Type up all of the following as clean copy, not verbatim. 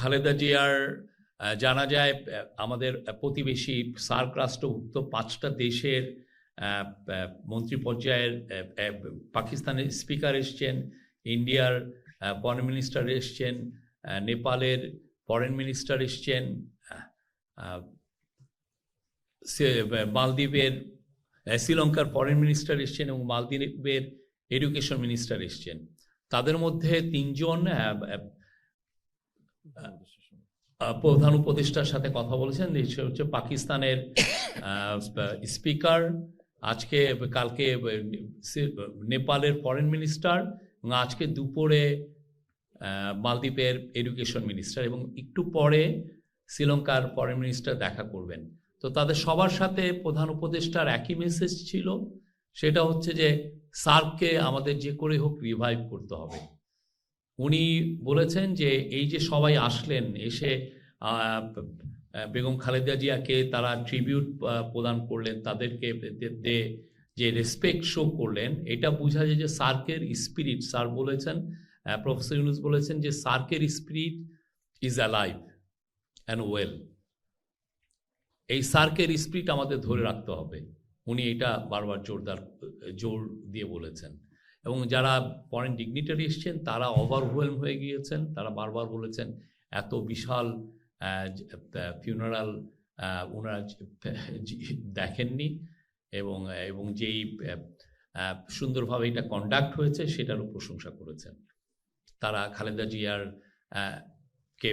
খালেদা জিয়ার জানা যায় আমাদের প্রতিবেশী সার্ক রাষ্ট্রভুক্ত 5টা দেশের মন্ত্রী পর্যায়ের পাকিস্তানের স্পিকার এসছেন, ইন্ডিয়ার ফরেন মিনিস্টার এসছেন, নেপালের ফরেন মিনিস্টার এসছেন, মালদ্বীপের শ্রীলঙ্কার ফরেন মিনিস্টার এসছেন এবং মালদ্বীপের এডুকেশন মিনিস্টার এসছেন। তাদের মধ্যে 3 জন প্রধান উপদেষ্টার সাথে কথা বলেছেন। সে হচ্ছে পাকিস্তানের স্পিকার, কালকে নেপালের ফরেন মিনিস্টার এবং আজকে দুপুরে মালদ্বীপের এডুকেশন মিনিস্টার এবং একটু পরে শ্রীলঙ্কার ফরেন মিনিস্টার দেখা করবেন। তো তাদের সবার সাথে প্রধান উপদেষ্টার একই মেসেজ ছিল, সেটা হচ্ছে যে সার্ককে আমাদের যে করে হোক রিভাইভ করতে হবে। উনি বলেছেন যে এই যে সবাই আসলেন, এসে বেগম খালেদা জিয়াকে তারা ট্রিবিউট প্রদান করলেন, তাদেরকে যে রেসপেক্ট শো করলেন, এটা বোঝা যায় যে সার্কের স্পিরিট, স্যার বলেছেন, প্রফেসর ইউনুস বলেছেন যে সার্কের spirit is alive and well. এই সার্কের স্পিরিট আমাদের ধরে রাখতে হবে, উনি এটা বারবার জোর দিয়ে বলেছেন। এবং যারা ফরেন ডিগনিটারি এসছেন তারা ওভারওয়েলম হয়ে গিয়েছেন, তারা বারবার বলেছেন এত বিশাল ফিউনারাল ওনারা দেখেননি এবং যেই সুন্দরভাবে এটা কন্ডাক্ট হয়েছে সেটারও প্রশংসা করেছেন। তারা খালেদা জিয়ার কে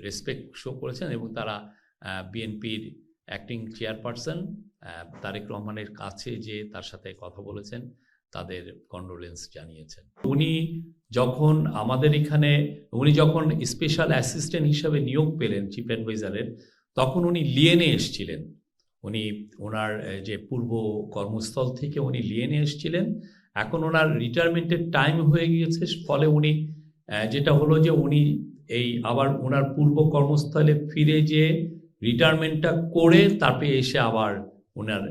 রেসপেক্ট শো করেছেন এবং তারা বিএনপির অ্যাক্টিং চেয়ারপারসন তারেক রহমানের কাছে যে তার সাথে কথা বলেছেন, তাদের কন্ডোলেন্স জানিয়েছেন। উনি যখন স্পেশাল অ্যাসিস্ট্যান্ট হিসাবে নিয়োগ পেলেন চিফ অ্যাডভাইজারের, তখন উনি লিয়েনে এসেছিলেন। উনি ওনার যে পূর্ব কর্মস্থল থেকে উনি লিয়েনে এসেছিলেন। এখন ওনার রিটায়ারমেন্টের টাইম হয়ে গিয়েছে, ফলে উনি যেটা হলো যে উনি আবার ওনার পূর্ব কর্মস্থলে ফিরে যে রিটায়ারমেন্টটা করে তারপরে এসে আবার ওনার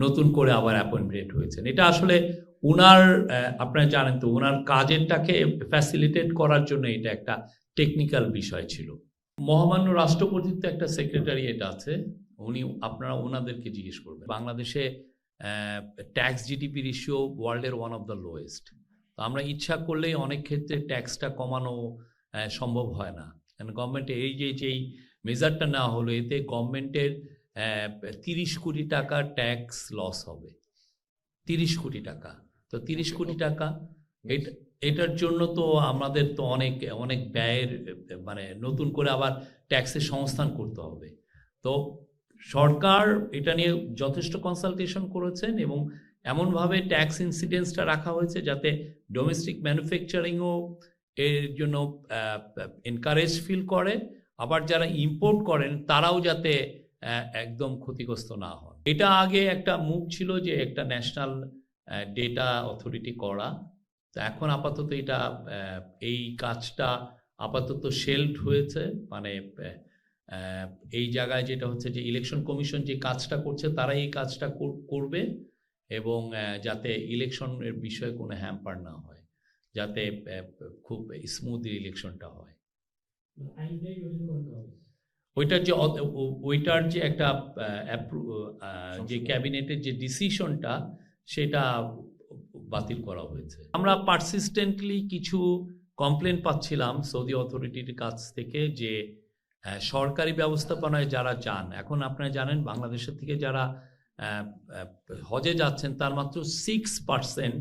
নতুন করে আবার অ্যাপয়েন্টমেন্ট হয়েছেন। এটা আসলে ওনার আপনারা জানেন তো, ওনার কাজেরটাকে ফ্যাসিলিটেট করার জন্য এটা একটা টেকনিক্যাল বিষয় ছিল। মহামান্য রাষ্ট্রপতির তো একটা সেক্রেটারিয়েট আছে, আপনারা ওনাদেরকে জিজ্ঞেস করবেন। বাংলাদেশে ট্যাক্স জিডিপি রেশিও ওয়ার্ল্ডের ওয়ান অফ দ্য লোয়েস্ট। তো আমরা ইচ্ছা করলেই অনেক ক্ষেত্রে ট্যাক্সটা কমানো সম্ভব হয় না, কারণ গভর্নমেন্টের যেই মেজারটা নেওয়া হলো, এতে গভর্নমেন্টের 30 কোটি টাকা ট্যাক্স লস হবে। 30 কোটি টাকা, তো 30 কোটি টাকা এটার জন্য তো আমাদের তো অনেক ব্যয়ের নতুন করে আবার ট্যাক্সের সংস্থান করতে হবে। তো সরকার এটা নিয়ে যথেষ্ট কনসালটেশন করেছেন এবং এমনভাবে ট্যাক্স ইনসিডেন্সটা রাখা হয়েছে যাতে ডোমেস্টিক ম্যানুফ্যাকচারিংও এর জন্য এনকারেজ ফিল করে, আবার যারা ইম্পোর্ট করেন তারাও যাতে একদম ক্ষতিগ্রস্ত না হন। এটা আগে একটা মুভ ছিল যে একটা ন্যাশনাল ডেটা অথরিটি করা, তো এখন আপাতত এটা এই কাজটা আপাতত শেলড হয়েছে। এই জায়গায় যেটা হচ্ছে যে ইলেকশন কমিশন যে কাজটা করছে তারাই এই কাজটা করবে এবং যাতে ইলেকশনের বিষয়ে কোনো হ্যাম্পার না হয়, যাতে খুব স্মুথলি ইলেকশনটা হয়। ওইটার যে একটা যে ক্যাবিনেটের যে ডিসিশনটা সেটা বাতিল করা হয়েছে। আমরা পারসিস্টেন্টলি কিছু কমপ্লেন পাচ্ছিলাম সৌদি অথরিটির কাছ থেকে যে সরকারি ব্যবস্থাপনায় যারা যান, এখন আপনারা জানেন বাংলাদেশের থেকে যারা হজে যাচ্ছেন তার মাত্র 6%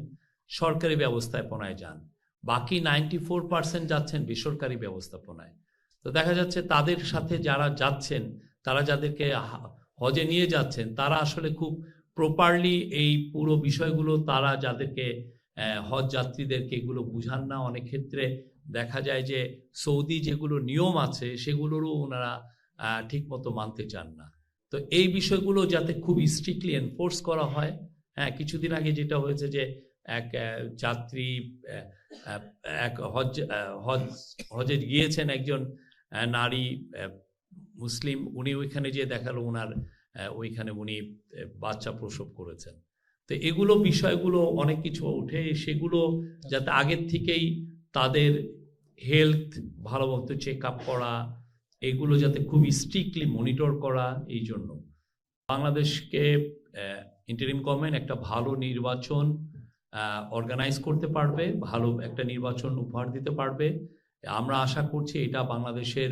সরকারি ব্যবস্থাপনায় যান, বাকি 94% যাচ্ছেন বেসরকারি ব্যবস্থাপনায়। তো দেখা যাচ্ছে তাদের সাথে যারা যাচ্ছেন, তারা যাদেরকে হজে নিয়ে যাচ্ছেন, তারা আসলে খুব প্রপারলি এই পুরো বিষয়গুলো তারা যাদেরকে হজ যাত্রীদেরকে এগুলো বুঝান না। অনেক ক্ষেত্রে দেখা যায় যে সৌদি যেগুলো নিয়ম আছে সেগুলোরও ওনারা ঠিকমতো মানতে চান না। তো এই বিষয়গুলো যাতে খুব স্ট্রিক্টলি এনফোর্স করা হয়। হ্যাঁ, কিছুদিন আগে যেটা হয়েছে যে এক যাত্রী হজে গিয়েছেন, একজন নারী মুসলিম, উনি ওইখানে যে দেখালো ওইখানে উনি বাচ্চা প্রসব করেছেন। তো বিষয়গুলো অনেক কিছু ওঠে, সেগুলো যাতে আগের থেকেই তাদের হেলথ ভালো মতো চেক আপ করা, এগুলো যাতে খুবই স্ট্রিক্টলি মনিটর করা। এই জন্য বাংলাদেশকে ইন্টারিম গভর্নমেন্ট একটা ভালো নির্বাচন অর্গানাইজ করতে পারবে, ভালো একটা নির্বাচন উপহার দিতে পারবে। আমরা আশা করছি এটা বাংলাদেশের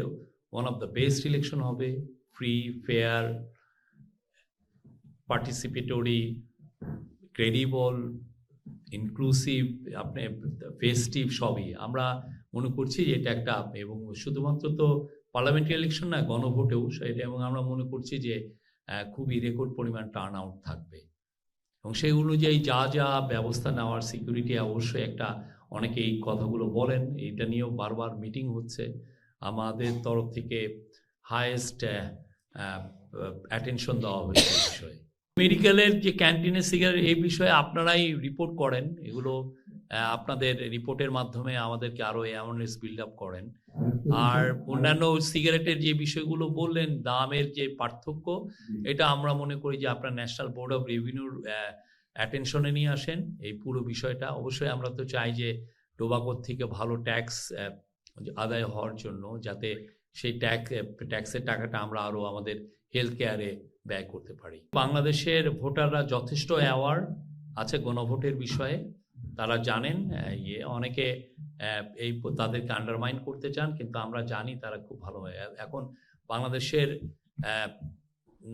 one of the best election হবে, free, fair, participatory, credible, inclusive, আপনি ফেস্টিভ, সবই আমরা মনে করছি যে এটা একটা, এবং শুধুমাত্র তো পার্লামেন্টারি ইলেকশন না, গণভোটেও সেটা, এবং আমরা মনে করছি যে খুবই রেকর্ড পরিমাণ টার্ন আউট থাকবে, এবং সেই অনুযায়ী যা যা ব্যবস্থা নেওয়ার, সিকিউরিটি অবশ্যই একটা, অনেকে এই কথাগুলো বলেন, এটা নিয়েও বারবার মিটিং হচ্ছে। আমাদের তরফ থেকে হায়েস্ট অ্যাটেনশন দেওয়া হয়েছে এই বিষয়ে। মেডিকেলের যে ক্যান্টিনের সিগারেট, এই বিষয়ে আপনারাই রিপোর্ট করেন, এগুলো আপনাদের রিপোর্টের মাধ্যমে আমাদেরকে আরও অ্যাওয়ারনেস বিল্ড আপ করেন। আর অন্যান্য সিগারেটের যে বিষয়গুলো বললেন, দামের যে পার্থক্য, এটা আমরা মনে করি যে আপনার ন্যাশনাল বোর্ড অফ রেভিনিউর অ্যাটেনশনে নিয়ে আসেন এই পুরো বিষয়টা। অবশ্যই আমরা তো চাই যে টোবাকোর থেকে ভালো ট্যাক্স আদায় হওয়ার জন্য, যাতে সেই ট্যাক্সের টাকাটা আমরা আরও আমাদের হেলথ কেয়ারে ব্যয় করতে পারি। বাংলাদেশের ভোটাররা যথেষ্ট অ্যাওয়ার আছে গণভোটের বিষয়ে, তারা জানেন। অনেকে এই তাদেরকে আন্ডারমাইন করতে চান, কিন্তু আমরা জানি তারা খুব ভালো হয়। এখন বাংলাদেশের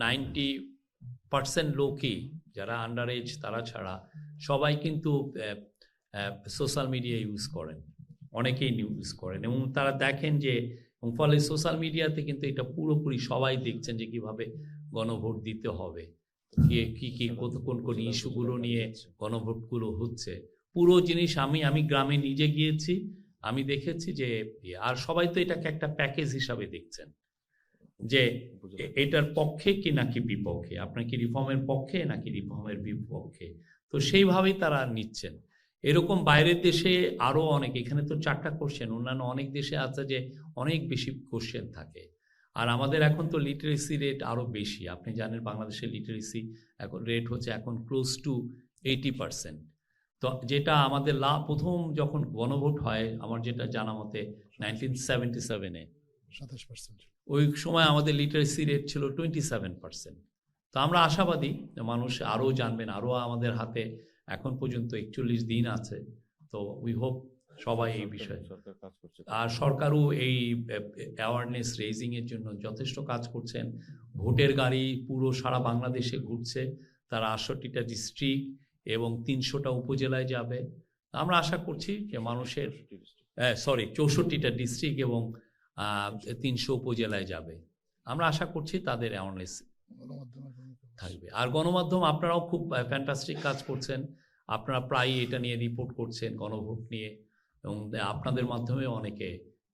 90% লোকই যারা আন্ডার এজ, তারা ছাড়া সবাই কিন্তু সোশ্যাল মিডিয়া ইউজ করেন, অনেকেই ইউজ করেন, এবং তারা দেখেন যে, ফলে সোশ্যাল মিডিয়াতে কিন্তু এটা পুরোপুরি সবাই দেখছেন যে কিভাবে গণভোট দিতে হবে, কি কোন ইস্যুগুলো নিয়ে গণভোটগুলো হচ্ছে, পুরো জিনিস। আমি গ্রামে নিজে গিয়েছি, আমি দেখেছি যে, আর সবাই তো এটাকে একটা প্যাকেজ হিসাবে দেখছেন যে এটার পক্ষে কি নাকি বিপক্ষে, আপনার কি রিফর্মের পক্ষে নাকি রিফর্মের বিপক্ষে, তো সেইভাবেই তারা নিচ্ছেন। এরকম বাইরের দেশে আরও অনেক, এখানে তো 4টা কোশ্চেন, অন্যান্য অনেক দেশে আছে যে অনেক বেশি কোশ্চেন থাকে। আর আমাদের এখন তো লিটারেসি রেট আরও বেশি। আপনি জানেন বাংলাদেশের লিটারেসি এখন রেট হচ্ছে এখন ক্লোজ টু 80%। তো যেটা আমাদের প্রথম যখন গণভোট হয়, আমার যেটা জানা মতে 1977-এ 27%, ওই সময় আমাদের লিটারেসি রেট ছিল 27%। তো আমরা আশাবাদী যে মানুষ আরও জানবেন, আরও আমাদের হাতে এখন পর্যন্ত 41 দিন আছে। তো উই হোপ সবাই এই বিষয়ে, আর সরকারও এই অ্যাওয়ারনেস রেজিংয়ের জন্য যথেষ্ট কাজ করছেন। ভোটের গাড়ি পুরো সারা বাংলাদেশে ঘুরছে, তারা 68টা ডিস্ট্রিক্ট এবং 300টা উপজেলায় যাবে। আমরা আশা করছি যে মানুষের 64টা ডিস্ট্রিক্ট এবং 300 উপজেলায় যাবে। আমরা আশা করছি তাদের অ্যাওয়ারনেস থাকবে। আর গণমাধ্যম, আপনারাও খুব ফ্যান্টাস্টিক কাজ করছেন, আপনারা প্রায়ই এটা নিয়ে রিপোর্ট করছেন গণভোট নিয়ে, এবং আপনাদের মাধ্যমে অনেকে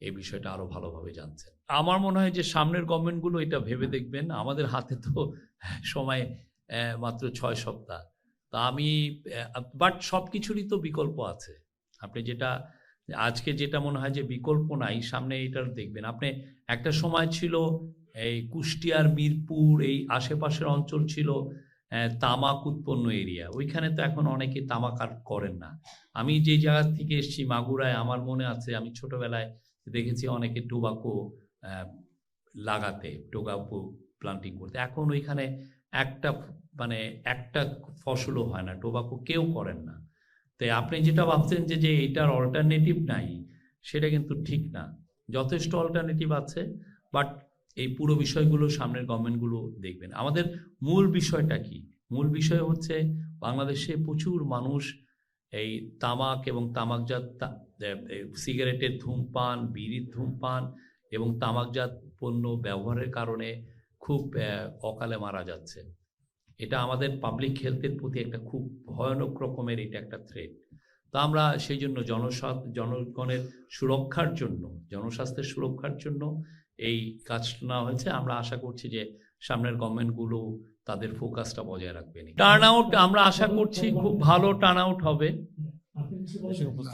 এই বিষয়টা আরও ভালোভাবে জানছেন। আমার মনে হয় যে সামনের গভর্নমেন্টগুলো এটা ভেবে দেখবেন। আমাদের হাতে তো সময় মাত্র 6 সপ্তাহ। তা বাট সব কিছুরই তো বিকল্প আছে। আপনি যেটা আজকে যেটা মনে হয় যে বিকল্প নাই, সামনে এটার দেখবেন। আপনি একটা সময় ছিল এই কুষ্টিয়ার, মিরপুর, এই আশেপাশের অঞ্চল ছিল তামাক উৎপন্ন এরিয়া, ওইখানে তো এখন অনেকে তামাক আর করেন না। আমি যে জায়গা থেকে এসেছি মাগুরায়, আমার মনে আছে আমি ছোটবেলায় দেখেছি অনেকে টোবাকো লাগাতে, টোবাকো প্লান্টিং করতে। এখন ওইখানে একটা ফসলও হয় না, টোবাকো কেউ করেন না। তাই আপনি যেটা ভাবছেন যে এটার অল্টারনেটিভ নাই, সেটা কিন্তু ঠিক না। যথেষ্ট অল্টারনেটিভ আছে, বাট এই পুরো বিষয়গুলো সামনের গভর্নমেন্টগুলো দেখবেন। আমাদের মূল বিষয়টা কি? মূল বিষয় হচ্ছে বাংলাদেশে প্রচুর মানুষ এই তামাক এবং তামাকজাত সিগারেটের ধূমপান, বিড়ির ধূমপান এবং তামাকজাত পণ্য ব্যবহারের কারণে খুব অকালে মারা যাচ্ছে। এটা আমাদের পাবলিক হেলথের প্রতি একটা খুব ভয়ানক রকমের এটা একটা থ্রেট। তো আমরা সেই জন্য জনগণের সুরক্ষার জন্য, জনস্বাস্থ্যের সুরক্ষার জন্য এই কাজটা নেওয়া হয়েছে। আমরা আশা করছি যে সামনের গভর্নমেন্টগুলো তাদের ফোকাসটা বজায় রাখবে। টার্ন আউট আমরা আশা করছি খুব ভালো টার্ন আউট হবে,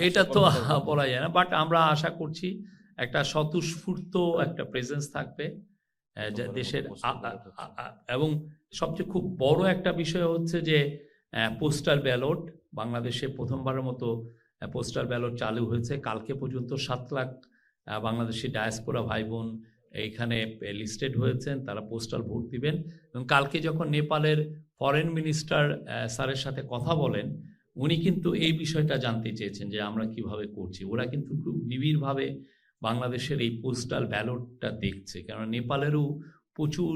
এটা তো বলা যায় না, বাট আমরা আশা করছি একটা স্বতঃস্ফূর্ত একটা প্রেজেন্স থাকবে দেশের। এবং সবচেয়ে খুব বড় একটা বিষয় হচ্ছে যে পোস্টাল ব্যালট। বাংলাদেশে প্রথমবারের মতো পোস্টাল ব্যালট চালু হয়েছে। কালকে পর্যন্ত 7 লাখ বাংলাদেশি ডায়াসপোরা ভাই বোন এইখানে লিস্টেড হয়েছেন, তারা পোস্টাল ভোট দিবেন। এবং কালকে যখন নেপালের ফরেন মিনিস্টার স্যারের সাথে কথা বলেন, উনি কিন্তু এই বিষয়টা জানতে চেয়েছেন যে আমরা কিভাবে করছি। ওরা কিন্তু খুব নিবিড়ভাবে বাংলাদেশের এই পোস্টাল ব্যালটটা দেখছে, কারণ নেপালেরও প্রচুর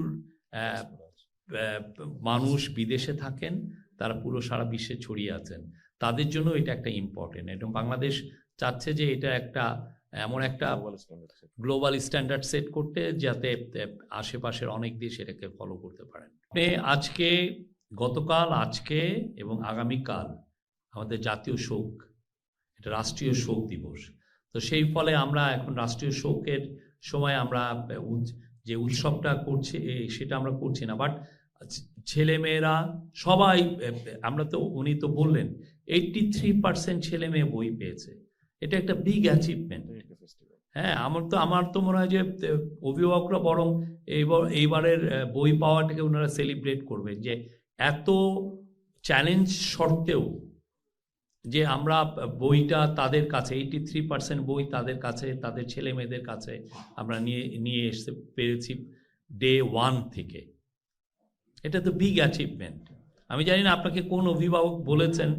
মানুষ বিদেশে থাকেন, তারা পুরো সারা বিশ্বে ছড়িয়ে আছেন, তাদের জন্য এটা একটা ইম্পর্টেন্ট। এবং বাংলাদেশ চাচ্ছে যে এটা একটা এমন একটা গ্লোবাল স্ট্যান্ডার্ড সেট করতে, যাতে আশেপাশের অনেক দেশ এটাকে ফলো করতে পারেন। আজকে, গতকাল, আজকে এবং আগামীকাল আমাদের জাতীয় শোক, এটা রাষ্ট্রীয় শোক দিবস। তো সেই ফলে আমরা এখন রাষ্ট্রীয় শোকের সময় আমরা যে উৎসবটা করছি সেটা আমরা করছি না, বাট ছেলেমেয়েরা সবাই, আমরা তো, উনি তো বললেন 83% ছেলে মেয়ে বই পেয়েছে। এটা একটা বিগ অ্যাচিভমেন্ট। হ্যাঁ, আমার তো মনে হয় যে অভিভাবকরা বরং এইবারের বই পাওয়াটাকে ওনারা সেলিব্রেট করবেন, যে এত চ্যালেঞ্জ সত্ত্বেও যে আমরা বইটা তাদের কাছে, 83% বই তাদের কাছে, তাদের ছেলে মেয়েদের কাছে আমরা নিয়ে এসে পেরেছি ডে 1 থেকে। এটা তো বিগ অ্যাচিভমেন্ট। আমি জানি না আপনাকে কোন অভিভাবক বলেছেন